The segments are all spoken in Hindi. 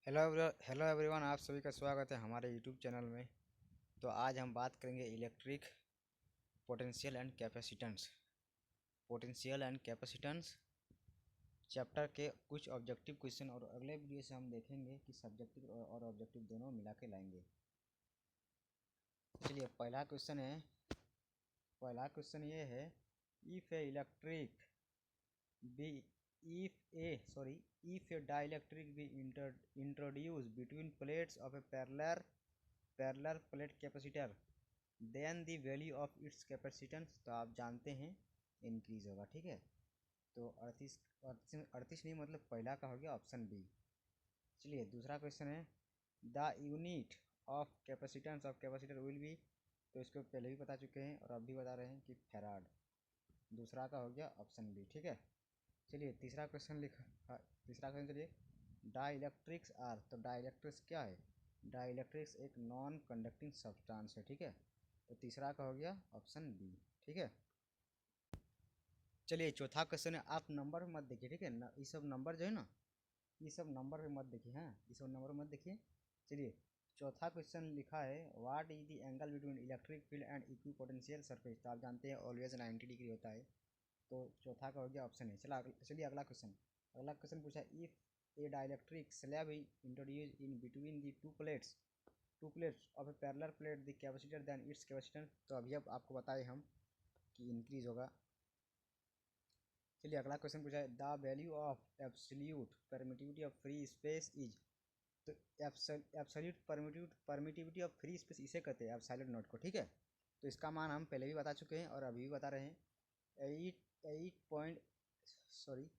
हेलो एवरीवन, आप सभी का स्वागत है हमारे यूट्यूब चैनल में। तो आज हम बात करेंगे electric potential and capacitance chapter के कुछ ऑब्जेक्टिव क्वेश्चन, और अगले वीडियो से हम देखेंगे कि सब्जेक्टिव और ऑब्जेक्टिव दोनों मिला के लाएंगे। चलिए, पहला क्वेश्चन ये है, if a electric be if a dielectric be introduced between plates of a parallel plate capacitor, then the value of its capacitance, तो आप जानते हैं इंक्रीज होगा। ठीक है, तो 38 नहीं, मतलब पहला का हो गया ऑप्शन बी। चलिए, दूसरा क्वेश्चन है, the unit of capacitance of capacitor will be, तो इसको पहले भी बता चुके हैं और अब भी बता रहे हैं कि फैराड। दूसरा का हो गया ऑप्शन बी। ठीक है, चलिए तीसरा क्वेश्चन चलिए, डाइलेक्ट्रिक्स आर, तो डाइलेक्ट्रिक्स क्या है? डाइलेक्ट्रिक्स एक नॉन कंडक्टिंग सब्सटेंस है। ठीक है, तो तीसरा का हो गया ऑप्शन बी। ठीक है, चलिए चौथा क्वेश्चन है, आप नंबर मत देखिए। ठीक है ना, ये सब नंबर जो है ना, ये सब नंबर पे मत देखिए। हाँ, ये सब नंबर मत देखिए। चलिए, चौथा क्वेश्चन लिखा है, what is the angle between electric field and equipotential surface, तो आप जानते हैं ऑलवेज 90 डिग्री होता है। तो चौथा का हो गया ऑप्शन है। चलिए अगला क्वेश्चन पूछा, if a dielectric slab introduce in between the two plates of a parallel plate the capacitor then its capacitance, तो अभी अब आपको बताए हम कि इंक्रीज होगा। चलिए अगला क्वेश्चन पूछा है, the value of absolute permittivity of free space is, तो absolute permittivity of free space इसे कहते हैं एब्सोल्यूट नॉट को। ठीक है, तो इसका मान हम पहले भी बता चुके हैं और अभी भी बता रहे हैं। Eight point sorry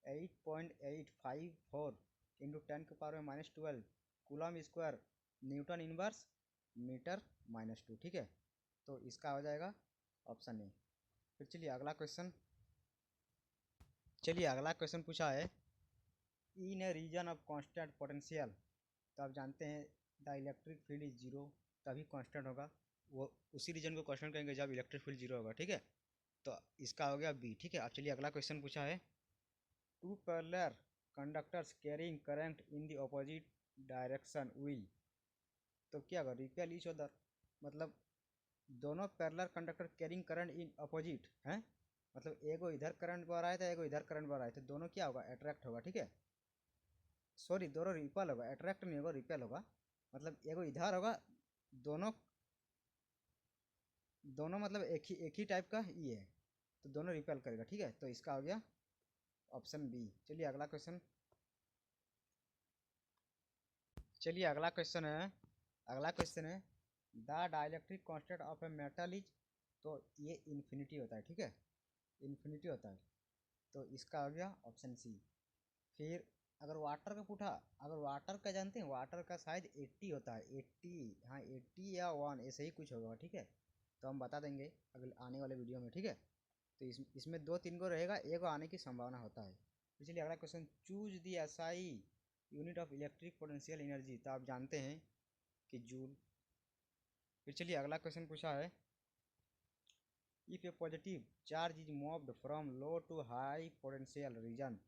8.854 into 10⁻⁻12 coulomb square newton inverse metre. ठीक है, तो इसका हो जाएगा ऑप्शन ए। फिर चलिए अगला क्वेश्चन पूछा है, इन ए रीजन ऑफ कांस्टेंट पोटेंशियल, तो आप जानते हैं the electric field is zero, तभी कांस्टेंट होगा। वो उसी रीजन को कांस्टेंट कहेंगे जब इलेक्ट्रिक फील्ड जीरो होगा। ठीक है, तो इसका हो गया बी। ठीक है, अब चलिए अगला क्वेश्चन पूछा है, two parallel conductors carrying current in the opposite direction will, तो क्या होगा? रिपेल ईच अदर, मतलब दोनों parallel conductor carrying current in opposite हैं, मतलब एगो इधर करंट बह रहा है तो एगो इधर करंट बह रहा है, तो दोनों क्या होगा? अट्रैक्ट होगा। ठीक है, सॉरी, दोनों रिपेल होगा, अट्रैक्ट नहीं होगा, रिपेल होगा। मतलब एगो इधर होगा, दोनों दोनों मतलब एक ही टाइप का ये है, तो दोनों रिपेल करेगा। ठीक है, तो इसका हो गया ऑप्शन बी। चलिए अगला क्वेश्चन है, the dielectric constant of a metal is, तो ये इन्फिनिटी होता है। ठीक है, इन्फिनिटी होता है, तो इसका हो गया ऑप्शन सी। फिर अगर वाटर का जानते हैं, वाटर का शायद 80 होता है, 80, हाँ 80 या 1 ऐसे ही कुछ होगा। ठीक है, तो हम बता देंगे अगले आने वाले वीडियो में। ठीक है, तो इसमें दो तीन को रहेगा, एक को आने की संभावना होता है। इसलिए अगला question, choose the SI unit of electric potential energy, तो आप जानते हैं कि जूल। फिर चलिए अगला क्वेश्चन पूछा है, if a positive charge is moved from low to high potential region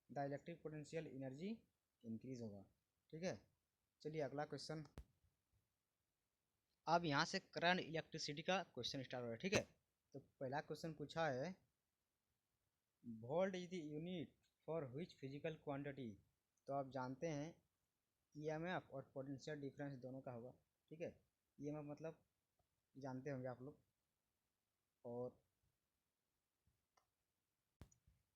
the electric potential energy increase होगा। ठीक है, चलिए अगला क्वेश्चन, अब यहाँ से करंट इलेक्ट्रिसिटी का क्वेश्चन स्टार्ट हो रहा है। ठीक है, तो पहला क्वेश्चन पूछा है, volt is the unit for which physical quantity, तो आप जानते हैं ईएमएफ और पोटेंशियल डिफरेंस दोनों का होगा। ठीक है, ईएमएफ मतलब जानते होंगे आप लोग, और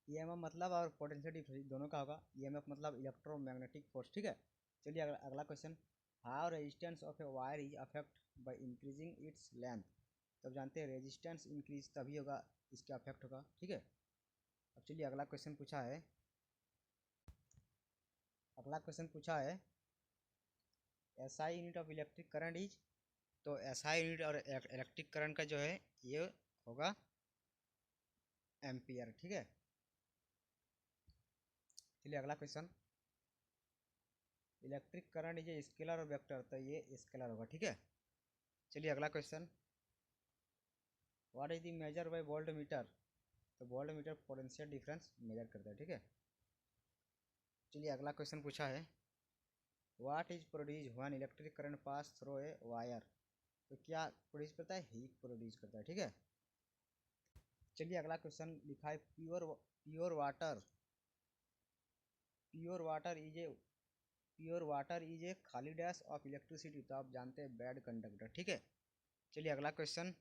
ईएमएफ मतलब और पोटेंशियल डिफरेंस दोनों का होगा। ईएमएफ मतलब इलेक्ट्रोमैग्नेटिक फोर्स। ठीक है, चलिए अगला question, how resistance of a wire is affect by increasing its length, तब जानते हैं रेजिस्टेंस इंक्रीज तभी होगा, इसका अफेक्ट होगा। ठीक है, अब चलिए अगला क्वेश्चन पूछा है, SI unit of electric current is, तो एसआई यूनिट और इलेक्ट्रिक करंट का जो है ये होगा एम्पियर। ठीक है, चलिए अगला question, electric current is scalar और वेक्टर, तो ये स्केलर होगा। ठीक है, चलिए अगला question, what is the measure by volt metre, तो volt metre potential difference measure करता है। ठीक है, चलिए अगला क्वेश्चन पूछा है, what is produce when electric current pass through a wire. तो क्या प्रोड्यूस करता है, हीट प्रोड्यूस करता है, ठीक है। चलिए अगला क्वेश्चन लिखा है, pure water pure water is a pure water is a खाली डैश ऑफ इलेक्ट्रिसिटी। तो आप जानते हैं बैड कंडक्टर, ठीक है। चलिए अगला question,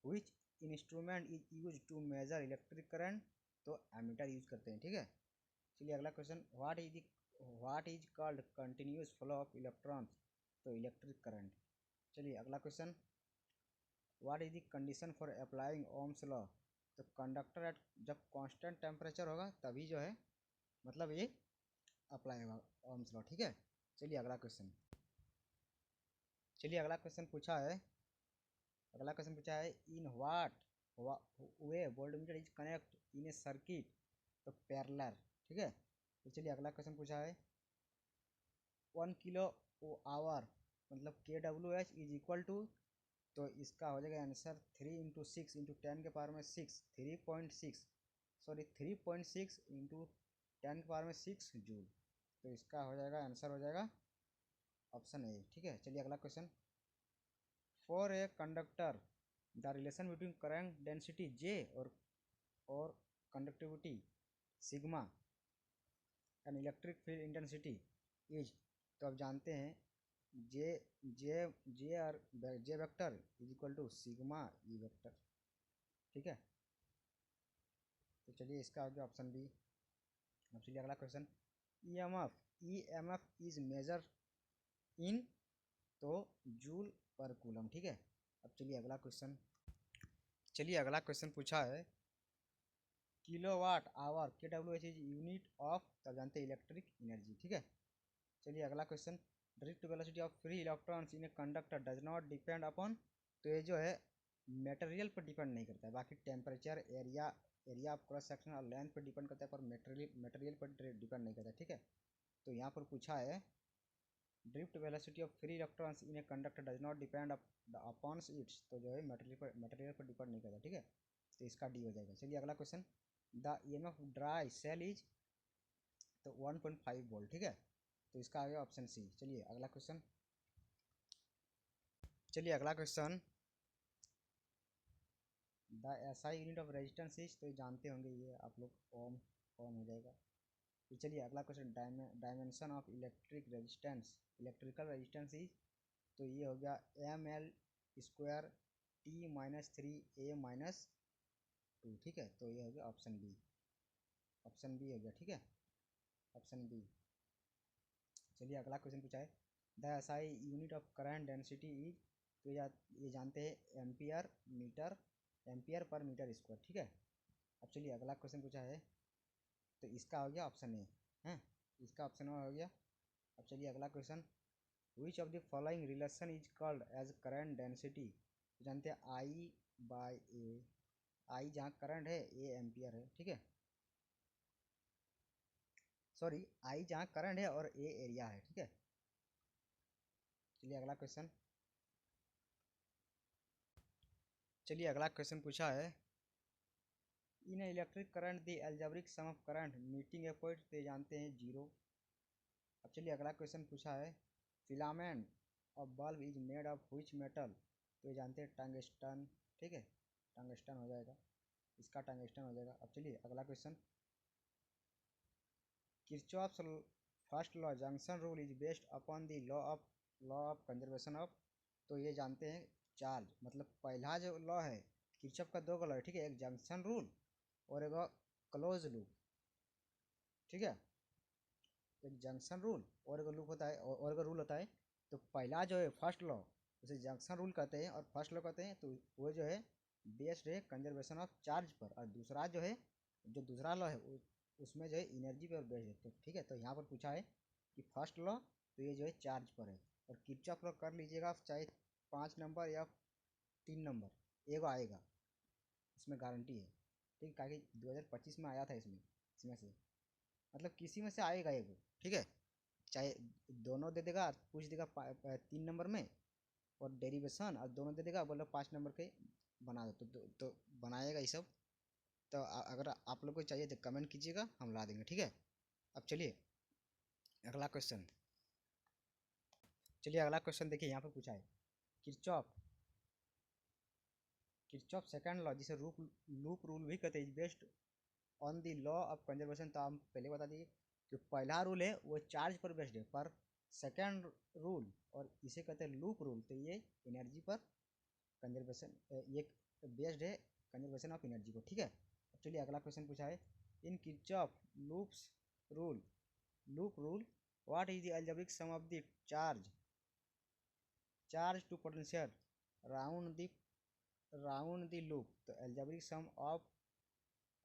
which instrument is use to measure electric current. तो एमीटर यूज करते हैं, ठीक है। चलिए अगला question, what is called continuous flow of electrons. तो इलेक्ट्रिक करंट। चलिए अगला question, what is the condition for applying Ohm's law. तो कंडक्टर एट जब कांस्टेंट टेम्परेचर होगा तभी जो है मतलब ये अप्लाई होगा ओम्स लॉ, ठीक है। चलिए अगला क्वेश्चन, पूछा है in what way voltmeter is connect in A circuit. तो पैरेलल, ठीक है। तो चलिए अगला क्वेश्चन पूछा है, 1 kWh मतलब kWh इज इक्वल टू। तो इसका हो जाएगा आंसर 3 × 6 × 10⁻⁶ 3.6 × 10⁻⁶ जूल। तो इसका हो जाएगा आंसर हो जाएगा ऑप्शन ए, ठीक है। चलिए अगला question, for a conductor the relation between current density J और conductivity sigma and electric field intensity is. तो आप जानते हैं जे जे जे और J vector is equal to sigma E vector, ठीक है। तो चलिए इसका हो गया ऑप्शन बी। अब चलिए अगला question, EMF is measure in. तो जूल पर कूलम, ठीक है। अब चलिए अगला क्वेश्चन पूछा है, kilowatt hour KWH is unit of. तब जानते हैं इलेक्ट्रिक एनर्जी, ठीक है। चलिए अगला question, drift velocity of free electrons in a conductor does not depend upon. तो ये जो है मटेरियल पर डिपेंड नहीं करता है, बाकी temperature, area of cross section और लेंथ पर डिपेंड करता है, पर मटेरियल पर डिपेंड नहीं करता, ठीक है। तो यहाँ पर पूछा है, drift velocity of free electrons in a conductor does not depend upon its. तो जो है मटेरियल पर डिपेंड नहीं करता, ठीक है। तो इसका डी हो जाएगा। चलिए अगला question, the EMF dry cell is. तो 1.5 वोल्ट, ठीक है। तो इसका आ गया ऑप्शन सी। चलिए अगला question, the SI unit of resistance is. तो जानते होंगे ये आप लोग, ओम हो जाएगा। तो चलिए अगला question, dimension of electrical resistance is. तो ये हो गया ML² T-3A-2, ठीक है। तो ये हो गया ऑप्शन बी हो गया, ठीक है, ऑप्शन बी। चलिए अगला क्वेश्चन पूछा है, the SI unit of current density is. तो ये जानते हैं एम्पियर पर मीटर स्क्वायर, ठीक है। अब चलिए अगला क्वेश्चन पूछा है, तो इसका हो गया ऑप्शन ए है, इसका ऑप्शन हो गया। अब चलिए अगला question, which of the following relation is called as current density. जानते हैं I/A, आई जहाँ करंट है, ए एम्पियर है, ठीक है। सॉरी, आई जहाँ करंट है और ए एरिया है, ठीक है। चलिए अगला क्वेश्चन पूछा है, इन electric current the algebraic sum of current meeting A point. तो जानते हैं 0। अब चलिए अगला क्वेश्चन पूछा है, filament of bulb is made of which metal. तो जानते हैं टंगस्टन, ठीक है, टंगस्टन हो जाएगा, इसका टंगस्टन हो जाएगा। अब चलिए अगला question, Kirchhoff's first law junction rule is based upon the law of conservation of. तो ये जानते हैं चार्ज, मतलब पहला जो लॉ है किरचॉफ का 2 लॉ है, ठीक है, एक जंक्शन रूल और एक क्लोज लूप, ठीक है। एक जंक्शन रूल और एक लूप होता है और एक रूल होता है। तो पहला जो है फर्स्ट लॉ, उसे जंक्शन रूल कहते हैं और फर्स्ट लॉ कहते हैं। तो वो जो है बेस्ड है कंजर्वेशन ऑफ चार्ज पर, और दूसरा जो है, जो दूसरा लॉ है उसमें जो है एनर्जी पर बेस्ड है। तो ठीक है, तो यहाँ पर पूछा है कि फर्स्ट लॉ, तो ये जो है चार्ज पर है। और किरचॉफ लॉ कर लीजिएगा, चाहे 5 नंबर या 3 नंबर एक आएगा, इसमें गारंटी है, ठीक है। 2025 में आया था इसमें से, मतलब किसी में से आएगा एगो, ठीक है। चाहे दोनों दे देगा, पूछ देगा 3 नंबर में और डेरिवेशन, और दोनों दे देगा, बोलो 5 नंबर के बना दो, तो बनाएगा ये सब। तो अगर आप लोग को चाहिए तो कमेंट कीजिएगा, हम ला देंगे, ठीक है। अब चलिए अगला क्वेश्चन, चलिए अगला क्वेश्चन देखिए यहाँ पे पूछा है किरचॉफ किरचॉफ सेकंड लॉ, जिसे लूप रूल भी कहते हैं, based on the law of conservation. तो हम पहले बता दिए कि पहला रूल है वो चार्ज पर बेस्ड है, पर सेकंड रूल और इसे कहते हैं लूप रूल, तो ये एनर्जी पर कंजर्वेशन, ये बेस्ड है कंजर्वेशन ऑफ एनर्जी को, ठीक है। अब चलिए अगला क्वेश्चन पूछा है in Kirchhoff rule loop rule what is the algebraic sum of the charge to potential round the loop. तो algebraic sum of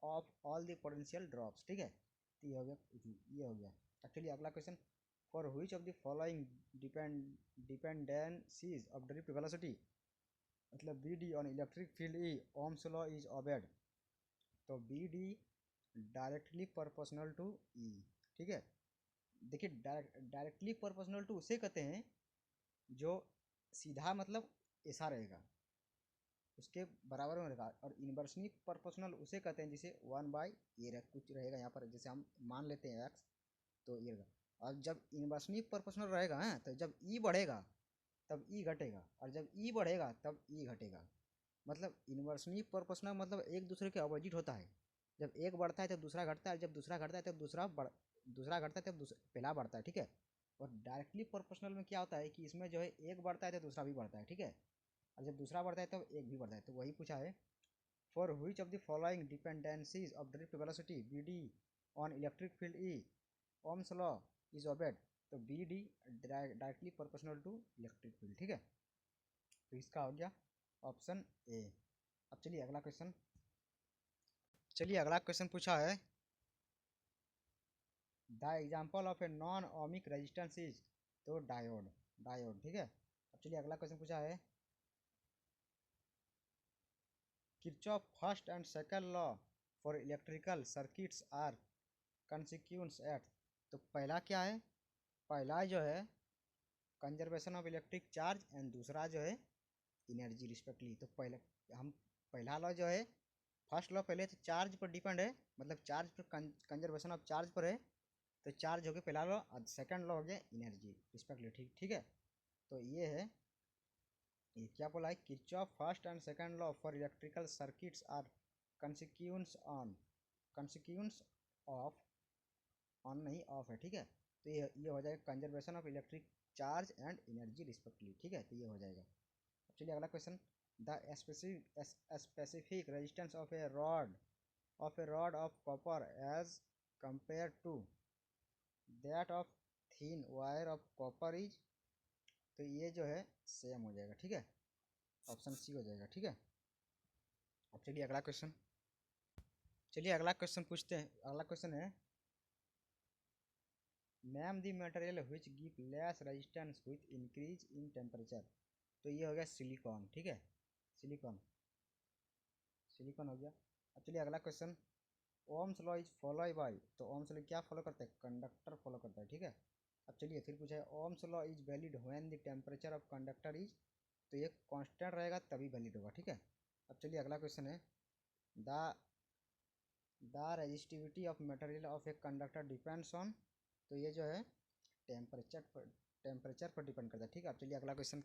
all the potential drops, ठीक है। तो ये हो गया, ये हो गया। एक्चुअली अगला question for which of the following dependencies of drift velocity, मतलब B D on electric field E Ohm's law is obeyed. तो B D directly proportional to E, ठीक है। देखिए डायरेक्टली प्रोपोर्शनल टू उसे कहते हैं जो सीधा मतलब ऐसा रहेगा, उसके बराबर में रहेगा, और इन्वर्सली प्रोपोर्शनल उसे कहते हैं जिसे 1/a कुछ रहेगा यहाँ पर, जैसे हम मान लेते हैं x, तो ये रहेगा। और जब इन्वर्सली प्रोपोर्शनल रहेगा है तो जब e बढ़ेगा तब e घटेगा, और जब e बढ़ेगा तब e घटेगा। मतलब इन्वर्सली प्रोपोर्शनल मतलब एक दूसरे के अपोजिट होता है, जब एक बढ़ता है तब दूसरा घटता है, जब दूसरा घटता है तब दूसरा घटता है तब पहला बढ़ता है, ठीक है। और डायरेक्टली प्रोपोर्शनल में क्या होता है कि इसमें जो है एक बढ़ता है तो दूसरा भी बढ़ता है, ठीक है। और जब दूसरा बढ़ता है तब एक भी बढ़ता है, तो वही पूछा है for which of the following dependencies of drift velocity B D on electric field E Ohm's law is obeyed. तो B D directly proportional to electric field, ठीक है। तो इसका हो गया ऑप्शन ए। अब चलिए अगला क्वेश्चन, चलिए अगला क्वेश्चन पूछा है the example of a non ohmic resistance is, तो डायोड, ठीक है। अब चलिए अगला क्वेश्चन पूछा है Kirchhoff first and second law for electrical circuits are consequences at. तो पहला क्या है, पहला जो है conservation of electric charge and दूसरा जो है एनर्जी रिस्पेक्टली। तो पहले हम पहला लॉ जो है फर्स्ट लॉ पहले तो चार्ज पर डिपेंड है, मतलब चार्ज पर कंजर्वेशन ऑफ चार्ज पर है, तो चार्ज हो गया पहला लॉ, और सेकंड लॉ हो गया एनर्जी रिस्पेक्टली, ठीक है। तो ये है, ये क्या बोला है Kirchhoff first and second law for electrical circuits are consequences of on नहीं ऑफ है, ठीक है। तो ये हो जाएगा conservation of electric charge and energy respectively, ठीक है। तो ये हो जाएगा। चलिए अगला question the specific resistance of a rod of copper as compare to that of thin wire of copper is. तो ये जो है सेम हो जाएगा, ठीक है। ऑप्शन सी हो जाएगा, ठीक है। अब चलिए अगला क्वेश्चन, चलिए अगला क्वेश्चन पूछते हैं। अगला क्वेश्चन है name the material which give less resistance with increase in temperature. तो ये हो गया सिलिकॉन, ठीक है। सिलिकॉन हो गया। अब चलिए अगला question ohms law is follow by. तो ओम्स लॉ क्या फॉलो करता है, कंडक्टर फॉलो करता है, ठीक है। अब चलिए फिर पूछा है ohms law is valid when the temperature of conductor is. तो ये कांस्टेंट रहेगा तभी वैलिड होगा, ठीक है। अब चलिए अगला क्वेश्चन है the resistivity of material of a conductor depends on. तो ये जो है टेम्परेचर पर डिपेंड करता है, ठीक है। अब चलिए अगला क्वेश्चन